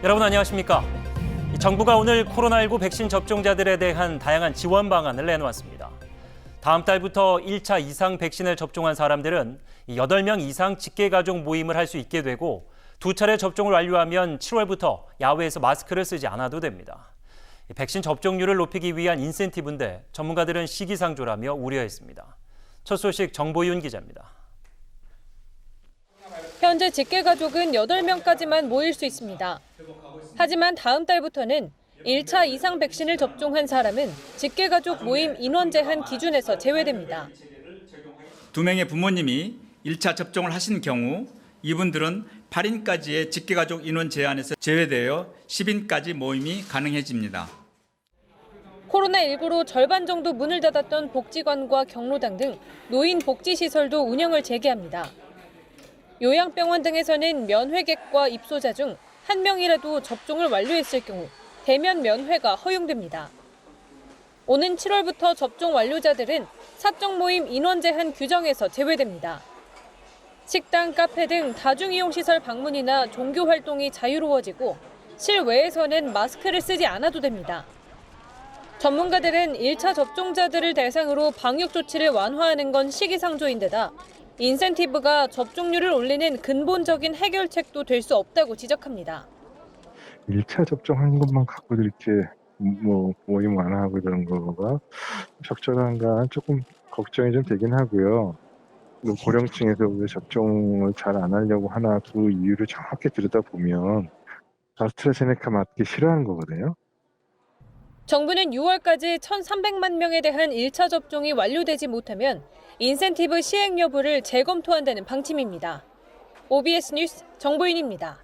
여러분 안녕하십니까? 정부가 오늘 코로나19 백신 접종자들에 대한 다양한 지원 방안을 내놓았습니다. 다음 달부터 1차 이상 백신을 접종한 사람들은 8명 이상 직계가족 모임을 할 수 있게 되고 2차례 접종을 완료하면 7월부터 야외에서 마스크를 쓰지 않아도 됩니다. 백신 접종률을 높이기 위한 인센티브인데 전문가들은 시기상조라며 우려했습니다. 첫 소식 정보윤 기자입니다. 현재 직계가족은 8명까지만 모일 수 있습니다. 하지만 다음 달부터는 1차 이상 백신을 접종한 사람은 직계가족 모임 인원 제한 기준에서 제외됩니다. 2명의 부모님이 1차 접종을 하신 경우 이분들은 8인까지의 직계가족 인원 제한에서 제외되어 10인까지 모임이 가능해집니다. 코로나19로 절반 정도 문을 닫았던 복지관과 경로당 등 노인 복지시설도 운영을 재개합니다. 요양병원 등에서는 면회객과 입소자 중 1명이라도 접종을 완료했을 경우 대면 면회가 허용됩니다. 오는 7월부터 접종 완료자들은 사적 모임 인원 제한 규정에서 제외됩니다. 식당, 카페 등 다중이용시설 방문이나 종교 활동이 자유로워지고 실외에서는 마스크를 쓰지 않아도 됩니다. 전문가들은 1차 접종자들을 대상으로 방역 조치를 완화하는 건 시기상조인데다 인센티브가 접종률을 올리는 근본적인 해결책도 될 수 없다고 지적합니다. 1차 접종한 것만 갖고 이렇게 모임 완화하고 이런 거가 적절한가 조금 걱정이 좀 되긴 하고요. 고령층에서 왜 접종을 잘 안 하려고 하나 그 이유를 정확히 들여다보면 아스트라제네카 맞기 싫어하는 거거든요. 정부는 6월까지 1,300만 명에 대한 1차 접종이 완료되지 못하면 인센티브 시행 여부를 재검토한다는 방침입니다. OBS 뉴스 정보윤입니다.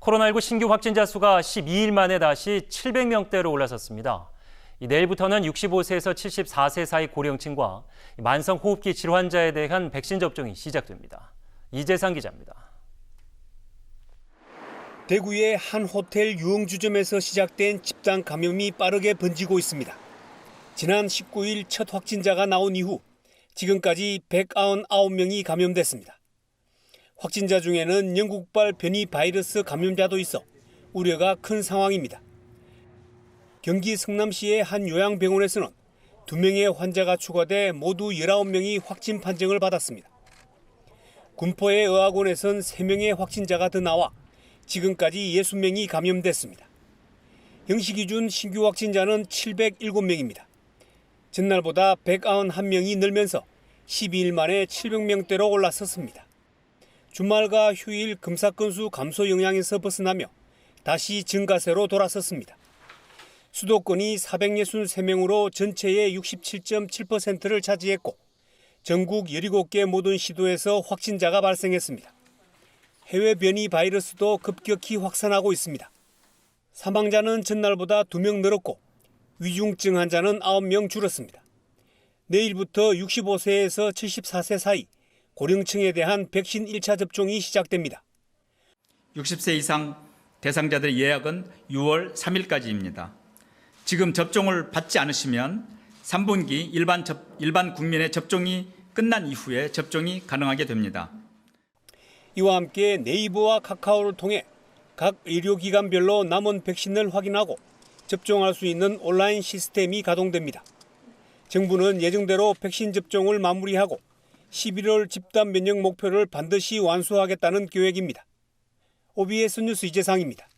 코로나19 신규 확진자 수가 12일 만에 다시 700명대로 올라섰습니다. 내일부터는 65세에서 74세 사이 고령층과 만성호흡기 질환자에 대한 백신 접종이 시작됩니다. 이재상 기자입니다. 대구의 한 호텔 유흥주점에서 시작된 집단 감염이 빠르게 번지고 있습니다. 지난 19일 첫 확진자가 나온 이후 지금까지 199명이 감염됐습니다. 확진자 중에는 영국발 변이 바이러스 감염자도 있어 우려가 큰 상황입니다. 경기 성남시의 한 요양병원에서는 2명의 환자가 추가돼 모두 19명이 확진 판정을 받았습니다. 군포의 의학원에선 3명의 확진자가 더 나와 지금까지 60명이 감염됐습니다. 영시 기준 신규 확진자는 707명입니다. 전날보다 191명이 늘면서 12일 만에 700명대로 올라섰습니다. 주말과 휴일 검사 건수 감소 영향에서 벗어나며 다시 증가세로 돌아섰습니다. 수도권이 463명으로 전체의 67.7%를 차지했고 전국 17개 모든 시도에서 확진자가 발생했습니다. 해외 변이 바이러스도 급격히 확산하고 있습니다. 사망자는 전날보다 2명 늘었고 위중증 환자는 9명 줄었습니다. 내일부터 65세에서 74세 사이 고령층에 대한 백신 1차 접종이 시작됩니다. 60세 이상 대상자들 예약은 6월 3일까지입니다. 지금 접종을 받지 않으시면 3분기 일반 국민의 접종이 끝난 이후에 접종이 가능하게 됩니다. 이와 함께 네이버와 카카오를 통해 각 의료기관별로 남은 백신을 확인하고 접종할 수 있는 온라인 시스템이 가동됩니다. 정부는 예정대로 백신 접종을 마무리하고 11월 집단 면역 목표를 반드시 완수하겠다는 계획입니다. OBS 뉴스 이재상입니다.